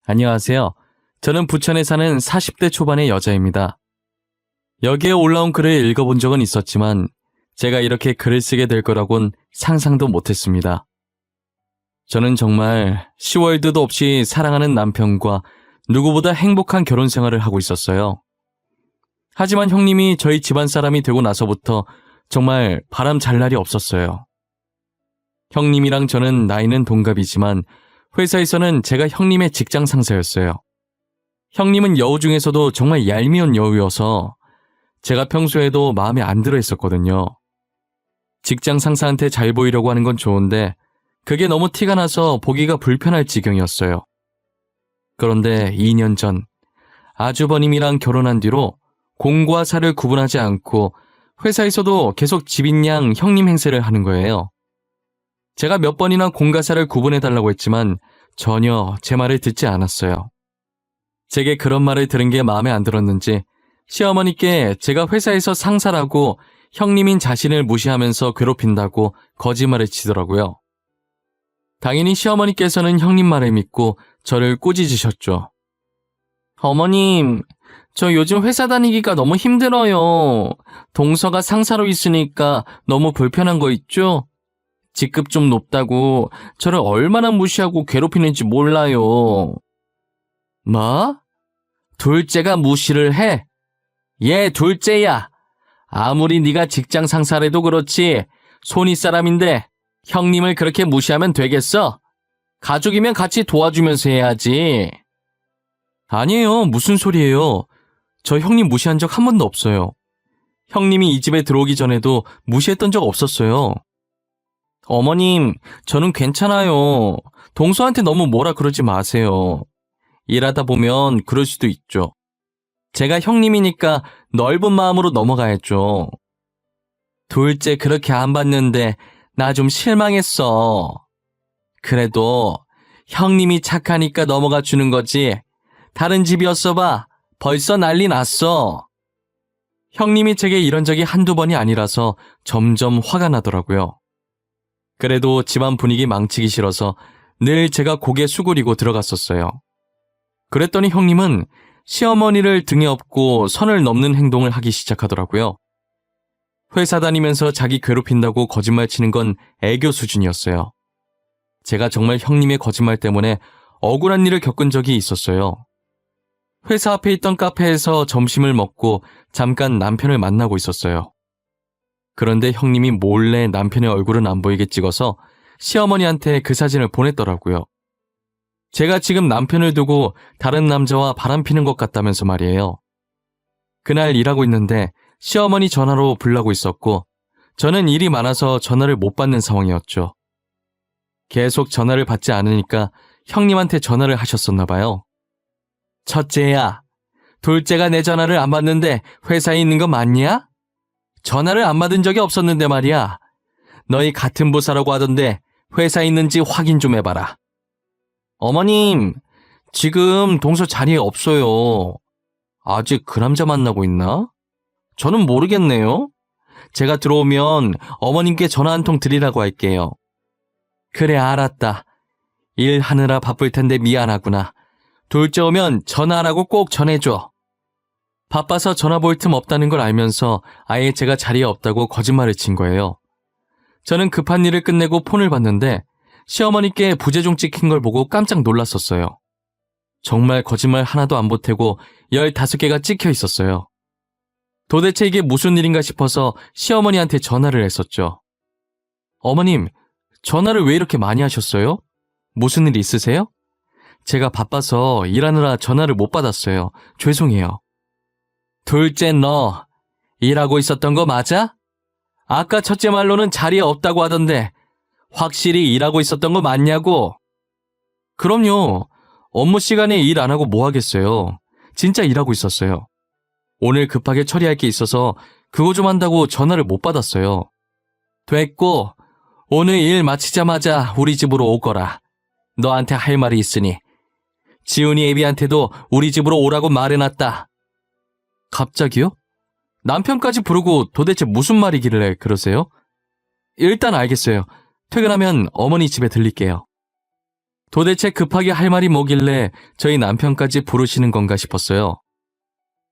안녕하세요. 저는 부천에 사는 40대 초반의 여자입니다. 여기에 올라온 글을 읽어본 적은 있었지만 제가 이렇게 글을 쓰게 될 거라곤 상상도 못했습니다. 저는 정말 시월드도 없이 사랑하는 남편과 누구보다 행복한 결혼 생활을 하고 있었어요. 하지만 형님이 저희 집안 사람이 되고 나서부터 정말 바람 잘 날이 없었어요. 형님이랑 저는 나이는 동갑이지만 회사에서는 제가 형님의 직장 상사였어요. 형님은 여우 중에서도 정말 얄미운 여우여서 제가 평소에도 마음에 안 들어 했었거든요. 직장 상사한테 잘 보이려고 하는 건 좋은데 그게 너무 티가 나서 보기가 불편할 지경이었어요. 그런데 2년 전 아주버님이랑 결혼한 뒤로 공과 사를 구분하지 않고 회사에서도 계속 집인양 형님 행세를 하는 거예요. 제가 몇 번이나 공과 사를 구분해달라고 했지만 전혀 제 말을 듣지 않았어요. 제게 그런 말을 들은 게 마음에 안 들었는지 시어머니께 제가 회사에서 상사라고 형님인 자신을 무시하면서 괴롭힌다고 거짓말을 치더라고요. 당연히 시어머니께서는 형님 말을 믿고 저를 꾸짖으셨죠. 어머님, 저 요즘 회사 다니기가 너무 힘들어요. 동서가 상사로 있으니까 너무 불편한 거 있죠? 직급 좀 높다고 저를 얼마나 무시하고 괴롭히는지 몰라요. 뭐? 둘째가 무시를 해? 얘 둘째야. 아무리 네가 직장 상사래도 그렇지 손윗 사람인데 형님을 그렇게 무시하면 되겠어? 가족이면 같이 도와주면서 해야지. 아니에요. 무슨 소리예요. 저 형님 무시한 적 한 번도 없어요. 형님이 이 집에 들어오기 전에도 무시했던 적 없었어요. 어머님, 저는 괜찮아요. 동서한테 너무 뭐라 그러지 마세요. 일하다 보면 그럴 수도 있죠. 제가 형님이니까 넓은 마음으로 넘어가야죠. 둘째 그렇게 안 봤는데 나 좀 실망했어. 그래도 형님이 착하니까 넘어가 주는 거지. 다른 집이었어 봐. 벌써 난리 났어. 형님이 제게 이런 적이 한두 번이 아니라서 점점 화가 나더라고요. 그래도 집안 분위기 망치기 싫어서 늘 제가 고개 수그리고 들어갔었어요. 그랬더니 형님은 시어머니를 등에 업고 선을 넘는 행동을 하기 시작하더라고요. 회사 다니면서 자기 괴롭힌다고 거짓말 치는 건 애교 수준이었어요. 제가 정말 형님의 거짓말 때문에 억울한 일을 겪은 적이 있었어요. 회사 앞에 있던 카페에서 점심을 먹고 잠깐 남편을 만나고 있었어요. 그런데 형님이 몰래 남편의 얼굴은 안 보이게 찍어서 시어머니한테 그 사진을 보냈더라고요. 제가 지금 남편을 두고 다른 남자와 바람피는 것 같다면서 말이에요. 그날 일하고 있는데 시어머니 전화로 불나고 있었고 저는 일이 많아서 전화를 못 받는 상황이었죠. 계속 전화를 받지 않으니까 형님한테 전화를 하셨었나 봐요. 첫째야, 둘째가 내 전화를 안 받는데 회사에 있는 거 맞냐? 전화를 안 받은 적이 없었는데 말이야. 너희 같은 부사라고 하던데 회사에 있는지 확인 좀 해봐라. 어머님, 지금 동서 자리에 없어요. 아직 그 남자 만나고 있나? 저는 모르겠네요. 제가 들어오면 어머님께 전화 한 통 드리라고 할게요. 그래, 알았다. 일하느라 바쁠 텐데 미안하구나. 둘째 오면 전화하라고 꼭 전해줘. 바빠서 전화 볼 틈 없다는 걸 알면서 아예 제가 자리에 없다고 거짓말을 친 거예요. 저는 급한 일을 끝내고 폰을 봤는데 시어머니께 부재중 찍힌 걸 보고 깜짝 놀랐었어요. 정말 거짓말 하나도 안 보태고 15개가 찍혀 있었어요. 도대체 이게 무슨 일인가 싶어서 시어머니한테 전화를 했었죠. 어머님, 전화를 왜 이렇게 많이 하셨어요? 무슨 일 있으세요? 제가 바빠서 일하느라 전화를 못 받았어요. 죄송해요. 둘째 너, 일하고 있었던 거 맞아? 아까 첫째 말로는 자리에 없다고 하던데 확실히 일하고 있었던 거 맞냐고? 그럼요. 업무 시간에 일 안 하고 뭐 하겠어요. 진짜 일하고 있었어요. 오늘 급하게 처리할 게 있어서 그거 좀 한다고 전화를 못 받았어요. 됐고, 오늘 일 마치자마자 우리 집으로 오거라. 너한테 할 말이 있으니. 지훈이 애비한테도 우리 집으로 오라고 말해놨다. 갑자기요? 남편까지 부르고 도대체 무슨 말이길래 그러세요? 일단 알겠어요. 퇴근하면 어머니 집에 들릴게요. 도대체 급하게 할 말이 뭐길래 저희 남편까지 부르시는 건가 싶었어요.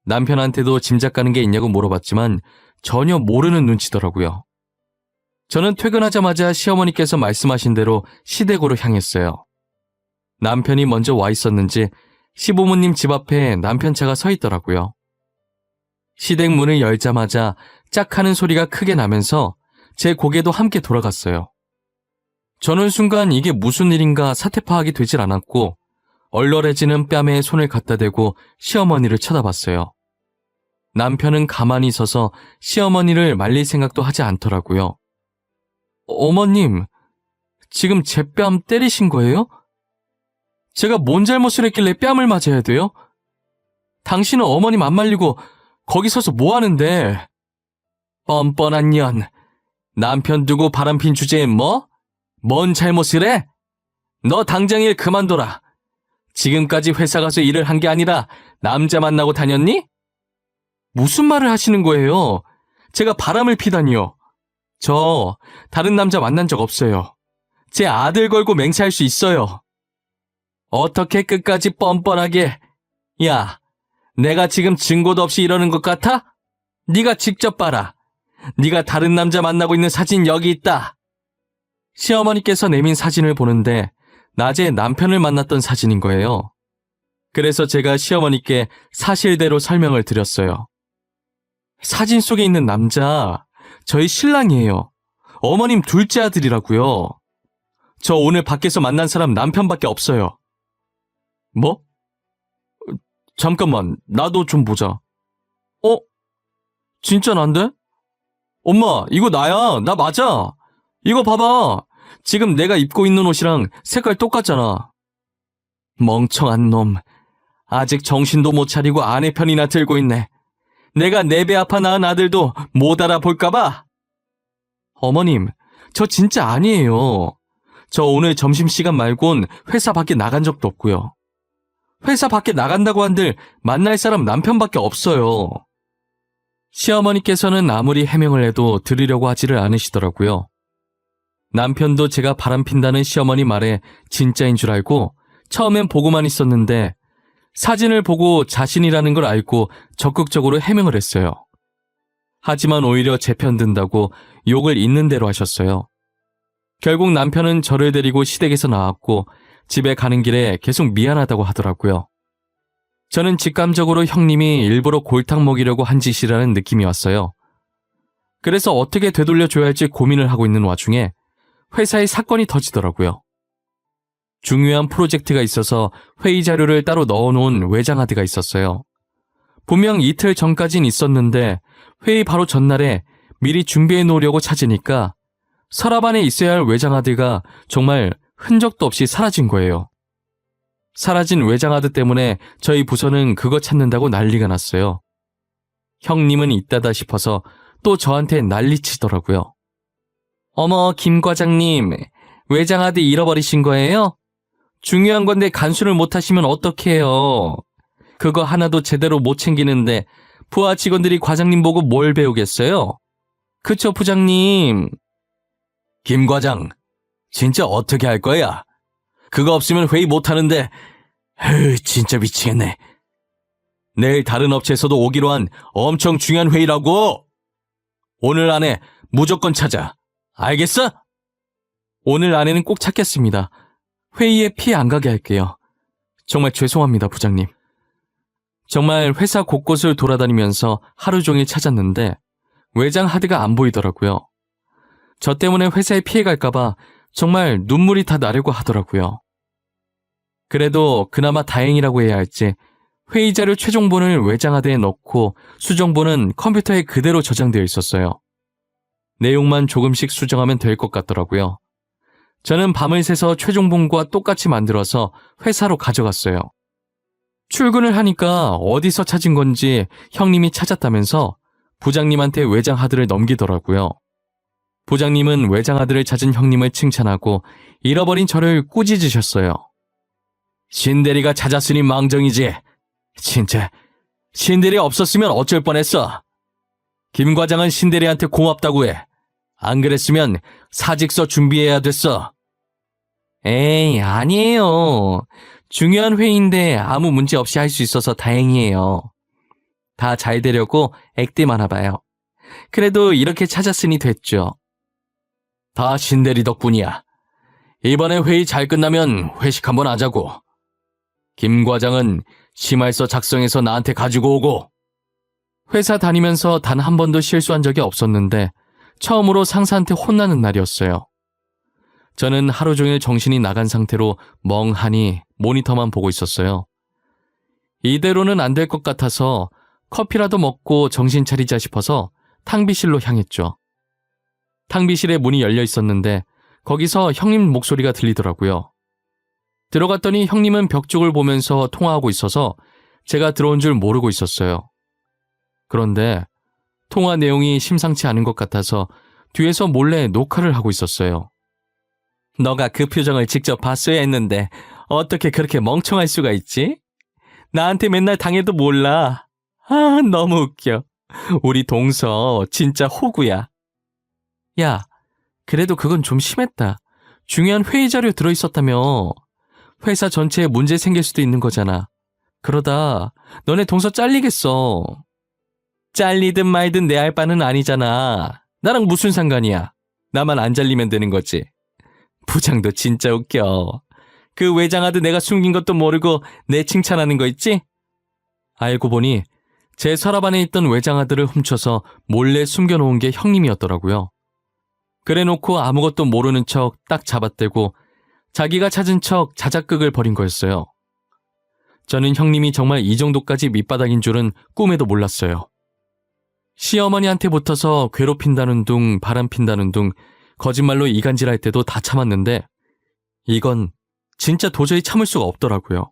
남편한테도 짐작 가는 게 있냐고 물어봤지만 전혀 모르는 눈치더라고요. 저는 퇴근하자마자 시어머니께서 말씀하신 대로 시댁으로 향했어요. 남편이 먼저 와 있었는지 시부모님 집 앞에 남편 차가 서 있더라고요. 시댁 문을 열자마자 짝 하는 소리가 크게 나면서 제 고개도 함께 돌아갔어요. 저는 순간 이게 무슨 일인가 사태 파악이 되질 않았고 얼얼해지는 뺨에 손을 갖다 대고 시어머니를 쳐다봤어요. 남편은 가만히 서서 시어머니를 말릴 생각도 하지 않더라고요. 어머님, 지금 제 뺨 때리신 거예요? 제가 뭔 잘못을 했길래 뺨을 맞아야 돼요? 당신은 어머님 안 말리고 거기 서서 뭐 하는데? 뻔뻔한 년. 남편 두고 바람핀 주제에 뭐? 뭔 잘못을 해? 너 당장 일 그만둬라. 지금까지 회사 가서 일을 한 게 아니라 남자 만나고 다녔니? 무슨 말을 하시는 거예요? 제가 바람을 피다니요. 저 다른 남자 만난 적 없어요. 제 아들 걸고 맹세할 수 있어요. 어떻게 끝까지 뻔뻔하게. 야, 내가 지금 증거도 없이 이러는 것 같아? 네가 직접 봐라. 네가 다른 남자 만나고 있는 사진 여기 있다. 시어머니께서 내민 사진을 보는데 낮에 남편을 만났던 사진인 거예요. 그래서 제가 시어머니께 사실대로 설명을 드렸어요. 사진 속에 있는 남자, 저희 신랑이에요. 어머님 둘째 아들이라고요. 저 오늘 밖에서 만난 사람 남편밖에 없어요. 뭐? 잠깐만, 나도 좀 보자. 진짜 난데? 엄마, 이거 나야. 나 맞아. 이거 봐봐. 지금 내가 입고 있는 옷이랑 색깔 똑같잖아. 멍청한 놈. 아직 정신도 못 차리고 아내 편이나 들고 있네. 내가 네 배 아파 낳은 아들도 못 알아볼까봐. 어머님, 저 진짜 아니에요. 저 오늘 점심시간 말곤 회사 밖에 나간 적도 없고요. 회사 밖에 나간다고 한들 만날 사람 남편밖에 없어요. 시어머니께서는 아무리 해명을 해도 들으려고 하지를 않으시더라고요. 남편도 제가 바람핀다는 시어머니 말에 진짜인 줄 알고 처음엔 보고만 있었는데 사진을 보고 자신이라는 걸 알고 적극적으로 해명을 했어요. 하지만 오히려 제 편 든다고 욕을 있는 대로 하셨어요. 결국 남편은 저를 데리고 시댁에서 나왔고 집에 가는 길에 계속 미안하다고 하더라고요. 저는 직감적으로 형님이 일부러 골탕 먹이려고 한 짓이라는 느낌이 왔어요. 그래서 어떻게 되돌려줘야 할지 고민을 하고 있는 와중에 회사에 사건이 터지더라고요. 중요한 프로젝트가 있어서 회의 자료를 따로 넣어놓은 외장하드가 있었어요. 분명 이틀 전까진 있었는데 회의 바로 전날에 미리 준비해 놓으려고 찾으니까 서랍 안에 있어야 할 외장하드가 정말 흔적도 없이 사라진 거예요. 사라진 외장하드 때문에 저희 부서는 그거 찾는다고 난리가 났어요. 형님은 있다다 싶어서 또 저한테 난리치더라고요. 어머, 김 과장님, 외장하드 잃어버리신 거예요? 중요한 건데 간수를 못하시면 어떡해요. 그거 하나도 제대로 못 챙기는데 부하 직원들이 과장님 보고 뭘 배우겠어요? 그쵸, 부장님? 김 과장, 진짜 어떻게 할 거야? 그거 없으면 회의 못하는데, 진짜 미치겠네. 내일 다른 업체에서도 오기로 한 엄청 중요한 회의라고! 오늘 안에 무조건 찾아. 알겠어? 오늘 안에는 꼭 찾겠습니다. 회의에 피해 안 가게 할게요. 정말 죄송합니다, 부장님. 정말 회사 곳곳을 돌아다니면서 하루 종일 찾았는데 외장 하드가 안 보이더라고요. 저 때문에 회사에 피해 갈까봐 정말 눈물이 다 나려고 하더라고요. 그래도 그나마 다행이라고 해야 할지 회의 자료 최종본을 외장 하드에 넣고 수정본은 컴퓨터에 그대로 저장되어 있었어요. 내용만 조금씩 수정하면 될 것 같더라고요. 저는 밤을 새서 최종본과 똑같이 만들어서 회사로 가져갔어요. 출근을 하니까 어디서 찾은 건지 형님이 찾았다면서 부장님한테 외장 하드를 넘기더라고요. 부장님은 외장 하드를 찾은 형님을 칭찬하고 잃어버린 저를 꾸짖으셨어요. 신대리가 찾았으니 망정이지. 진짜 신대리 없었으면 어쩔 뻔했어. 김 과장은 신대리한테 고맙다고 해. 안 그랬으면 사직서 준비해야 됐어. 에이, 아니에요. 중요한 회의인데 아무 문제 없이 할 수 있어서 다행이에요. 다 잘 되려고 액땜 하나 봐요. 그래도 이렇게 찾았으니 됐죠. 다 신대리 덕분이야. 이번에 회의 잘 끝나면 회식 한번 하자고. 김 과장은 심할서 작성해서 나한테 가지고 오고. 회사 다니면서 단 한 번도 실수한 적이 없었는데 처음으로 상사한테 혼나는 날이었어요. 저는 하루 종일 정신이 나간 상태로 멍하니 모니터만 보고 있었어요. 이대로는 안 될 것 같아서 커피라도 먹고 정신 차리자 싶어서 탕비실로 향했죠. 탕비실에 문이 열려 있었는데 거기서 형님 목소리가 들리더라고요. 들어갔더니 형님은 벽 쪽을 보면서 통화하고 있어서 제가 들어온 줄 모르고 있었어요. 그런데 통화 내용이 심상치 않은 것 같아서 뒤에서 몰래 녹화를 하고 있었어요. 너가 그 표정을 직접 봤어야 했는데 어떻게 그렇게 멍청할 수가 있지? 나한테 맨날 당해도 몰라. 아, 너무 웃겨. 우리 동서 진짜 호구야. 야, 그래도 그건 좀 심했다. 중요한 회의 자료 들어있었다며. 회사 전체에 문제 생길 수도 있는 거잖아. 그러다 너네 동서 잘리겠어. 잘리든 말든 내 할 바는 아니잖아. 나랑 무슨 상관이야. 나만 안 잘리면 되는 거지. 부장도 진짜 웃겨. 그 외장하드 내가 숨긴 것도 모르고 내 칭찬하는 거 있지? 알고 보니 제 서랍 안에 있던 외장하드를 훔쳐서 몰래 숨겨놓은 게 형님이었더라고요. 그래놓고 아무것도 모르는 척 딱 잡아떼고 자기가 찾은 척 자작극을 벌인 거였어요. 저는 형님이 정말 이 정도까지 밑바닥인 줄은 꿈에도 몰랐어요. 시어머니한테 붙어서 괴롭힌다는 둥 바람핀다는 둥 거짓말로 이간질할 때도 다 참았는데 이건 진짜 도저히 참을 수가 없더라고요.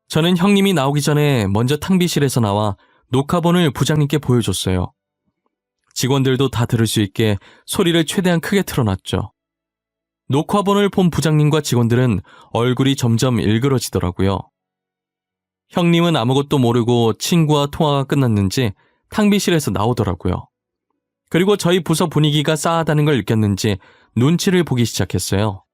저는 형님이 나오기 전에 먼저 탕비실에서 나와 녹화본을 부장님께 보여줬어요. 직원들도 다 들을 수 있게 소리를 최대한 크게 틀어놨죠. 녹화본을 본 부장님과 직원들은 얼굴이 점점 일그러지더라고요. 형님은 아무것도 모르고 친구와 통화가 끝났는지 탕비실에서 나오더라고요. 그리고 저희 부서 분위기가 싸하다는 걸 느꼈는지 눈치를 보기 시작했어요.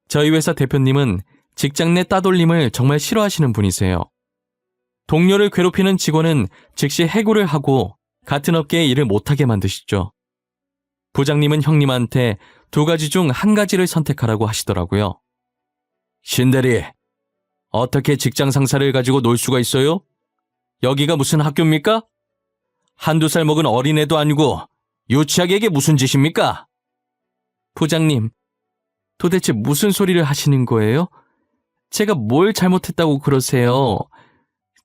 저희 회사 대표님은 직장 내 따돌림을 정말 싫어하시는 분이세요. 동료를 괴롭히는 직원은 즉시 해고를 하고 같은 업계에 일을 못하게 만드시죠. 부장님은 형님한테 두 가지 중 한 가지를 선택하라고 하시더라고요. 신대리, 어떻게 직장 상사를 가지고 놀 수가 있어요? 여기가 무슨 학교입니까? 한두 살 먹은 어린애도 아니고 유치하게 무슨 짓입니까? 부장님, 도대체 무슨 소리를 하시는 거예요? 제가 뭘 잘못했다고 그러세요?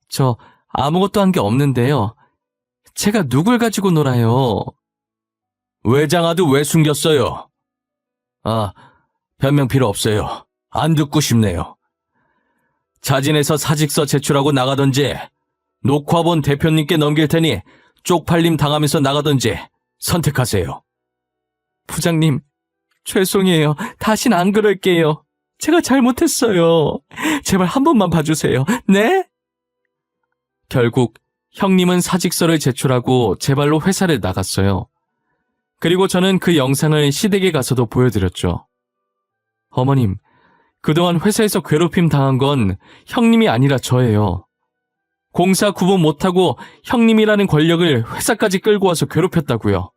저 아무것도 한 게 없는데요. 제가 누굴 가지고 놀아요? 외장하드 왜 숨겼어요? 아, 변명 필요 없어요. 안 듣고 싶네요. 자진해서 사직서 제출하고 나가던지 녹화본 대표님께 넘길 테니 쪽팔림 당하면서 나가던지 선택하세요. 부장님, 죄송해요. 다신 안 그럴게요. 제가 잘못했어요. 제발 한 번만 봐주세요. 네? 결국 형님은 사직서를 제출하고 제 발로 회사를 나갔어요. 그리고 저는 그 영상을 시댁에 가서도 보여드렸죠. 어머님, 그동안 회사에서 괴롭힘 당한 건 형님이 아니라 저예요. 공사 구분 못하고 형님이라는 권력을 회사까지 끌고 와서 괴롭혔다고요.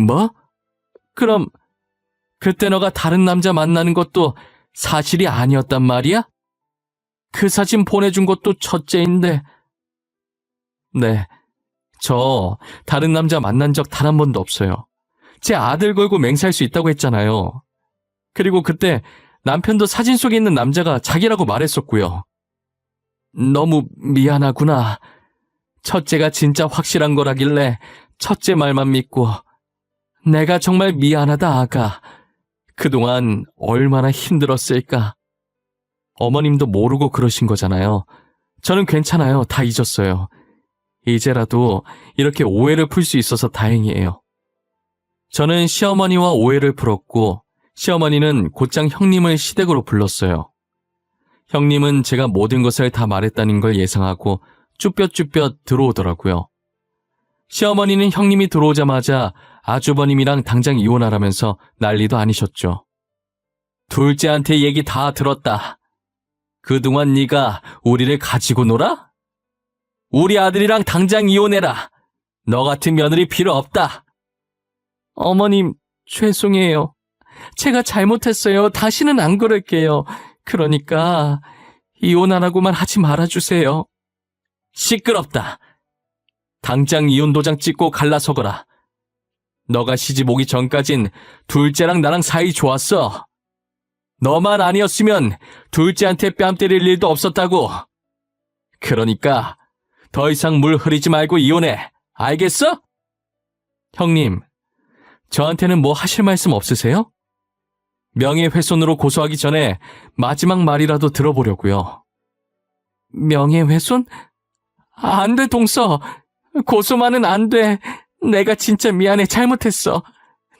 뭐? 그럼 그때 너가 다른 남자 만나는 것도 사실이 아니었단 말이야? 그 사진 보내준 것도 첫째인데. 네, 저 다른 남자 만난 적 단 한 번도 없어요. 제 아들 걸고 맹세할 수 있다고 했잖아요. 그리고 그때 남편도 사진 속에 있는 남자가 자기라고 말했었고요. 너무 미안하구나. 첫째가 진짜 확실한 거라길래 첫째 말만 믿고. 내가 정말 미안하다, 아가. 그동안 얼마나 힘들었을까. 어머님도 모르고 그러신 거잖아요. 저는 괜찮아요. 다 잊었어요. 이제라도 이렇게 오해를 풀 수 있어서 다행이에요. 저는 시어머니와 오해를 풀었고 시어머니는 곧장 형님을 시댁으로 불렀어요. 형님은 제가 모든 것을 다 말했다는 걸 예상하고 쭈뼛쭈뼛 들어오더라고요. 시어머니는 형님이 들어오자마자 아주버님이랑 당장 이혼하라면서 난리도 아니셨죠. 둘째한테 얘기 다 들었다. 그동안 네가 우리를 가지고 놀아? 우리 아들이랑 당장 이혼해라. 너 같은 며느리 필요 없다. 어머님, 죄송해요. 제가 잘못했어요. 다시는 안 그럴게요. 그러니까 이혼 안 하고만 하지 말아주세요. 시끄럽다. 당장 이혼 도장 찍고 갈라서거라. 너가 시집 오기 전까진 둘째랑 나랑 사이 좋았어. 너만 아니었으면 둘째한테 뺨 때릴 일도 없었다고. 그러니까 더 이상 물 흐리지 말고 이혼해. 알겠어? 형님, 저한테는 뭐 하실 말씀 없으세요? 명예훼손으로 고소하기 전에 마지막 말이라도 들어보려고요. 명예훼손? 안 돼, 동서. 고소만은 안 돼. 내가 진짜 미안해. 잘못했어.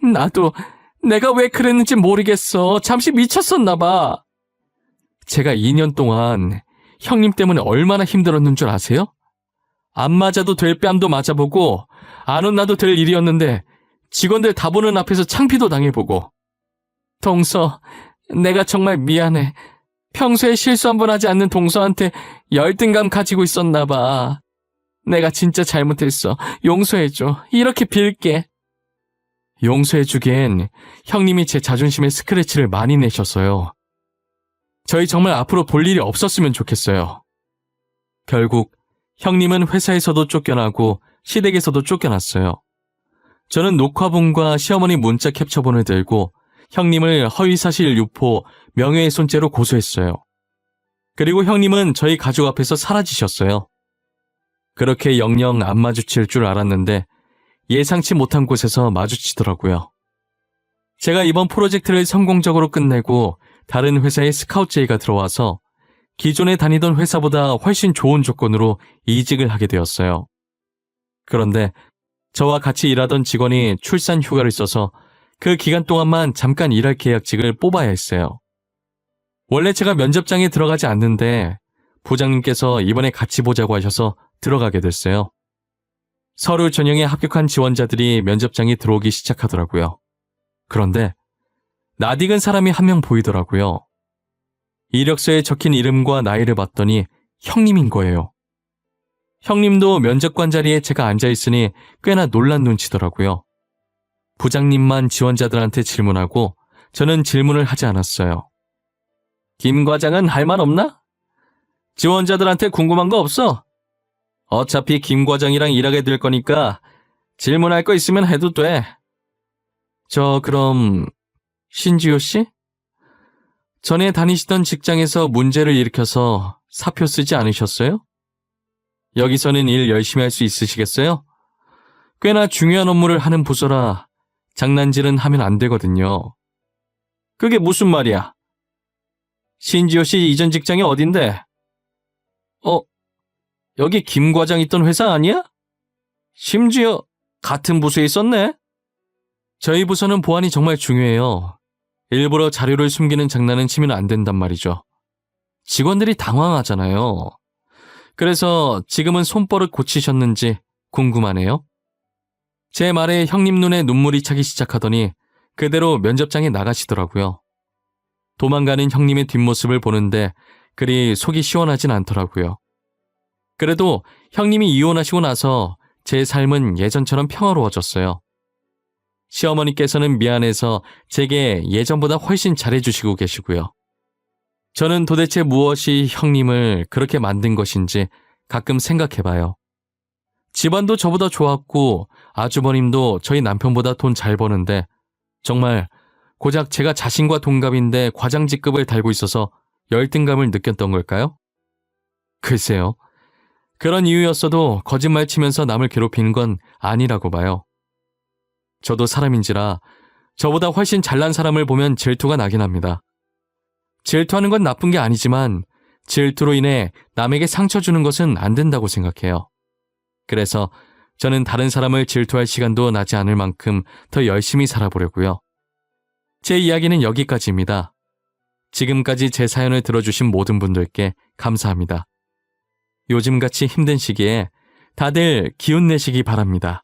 나도 내가 왜 그랬는지 모르겠어. 잠시 미쳤었나 봐. 제가 2년 동안 형님 때문에 얼마나 힘들었는 줄 아세요? 안 맞아도 될 뺨도 맞아보고 안 혼나도 될 일이었는데 직원들 다 보는 앞에서 창피도 당해보고. 동서, 내가 정말 미안해. 평소에 실수 한 번 하지 않는 동서한테 열등감 가지고 있었나 봐. 내가 진짜 잘못했어. 용서해줘. 이렇게 빌게. 용서해주기엔 형님이 제 자존심에 스크래치를 많이 내셨어요. 저희 정말 앞으로 볼 일이 없었으면 좋겠어요. 결국 형님은 회사에서도 쫓겨나고 시댁에서도 쫓겨났어요. 저는 녹화본과 시어머니 문자 캡처본을 들고 형님을 허위사실 유포, 명예훼손죄로 고소했어요. 그리고 형님은 저희 가족 앞에서 사라지셨어요. 그렇게 영영 안 마주칠 줄 알았는데 예상치 못한 곳에서 마주치더라고요. 제가 이번 프로젝트를 성공적으로 끝내고 다른 회사에 스카우트 제의가 들어와서 기존에 다니던 회사보다 훨씬 좋은 조건으로 이직을 하게 되었어요. 그런데 저와 같이 일하던 직원이 출산 휴가를 써서 그 기간 동안만 잠깐 일할 계약직을 뽑아야 했어요. 원래 제가 면접장에 들어가지 않는데 부장님께서 이번에 같이 보자고 하셔서 들어가게 됐어요. 서류 전형에 합격한 지원자들이 면접장에 들어오기 시작하더라고요. 그런데 낯익은 사람이 한 명 보이더라고요. 이력서에 적힌 이름과 나이를 봤더니 형님인 거예요. 형님도 면접관 자리에 제가 앉아있으니 꽤나 놀란 눈치더라고요. 부장님만 지원자들한테 질문하고 저는 질문을 하지 않았어요. 김 과장은 할 말 없나? 지원자들한테 궁금한 거 없어? 어차피 김 과장이랑 일하게 될 거니까 질문할 거 있으면 해도 돼. 그럼 신지효 씨? 전에 다니시던 직장에서 문제를 일으켜서 사표 쓰지 않으셨어요? 여기서는 일 열심히 할 수 있으시겠어요? 꽤나 중요한 업무를 하는 부서라 장난질은 하면 안 되거든요. 그게 무슨 말이야? 신지효 씨 이전 직장이 어딘데? 여기 김 과장 있던 회사 아니야? 심지어 같은 부서에 있었네? 저희 부서는 보안이 정말 중요해요. 일부러 자료를 숨기는 장난은 치면 안 된단 말이죠. 직원들이 당황하잖아요. 그래서 지금은 손버릇 고치셨는지 궁금하네요. 제 말에 형님 눈에 눈물이 차기 시작하더니 그대로 면접장에 나가시더라고요. 도망가는 형님의 뒷모습을 보는데 그리 속이 시원하진 않더라고요. 그래도 형님이 이혼하시고 나서 제 삶은 예전처럼 평화로워졌어요. 시어머니께서는 미안해서 제게 예전보다 훨씬 잘해주시고 계시고요. 저는 도대체 무엇이 형님을 그렇게 만든 것인지 가끔 생각해봐요. 집안도 저보다 좋았고 아주버님도 저희 남편보다 돈 잘 버는데 정말 고작 제가 자신과 동갑인데 과장 직급을 달고 있어서 열등감을 느꼈던 걸까요? 글쎄요. 그런 이유였어도 거짓말 치면서 남을 괴롭히는 건 아니라고 봐요. 저도 사람인지라 저보다 훨씬 잘난 사람을 보면 질투가 나긴 합니다. 질투하는 건 나쁜 게 아니지만 질투로 인해 남에게 상처 주는 것은 안 된다고 생각해요. 그래서 저는 다른 사람을 질투할 시간도 나지 않을 만큼 더 열심히 살아보려고요. 제 이야기는 여기까지입니다. 지금까지 제 사연을 들어주신 모든 분들께 감사합니다. 요즘같이 힘든 시기에 다들 기운 내시기 바랍니다.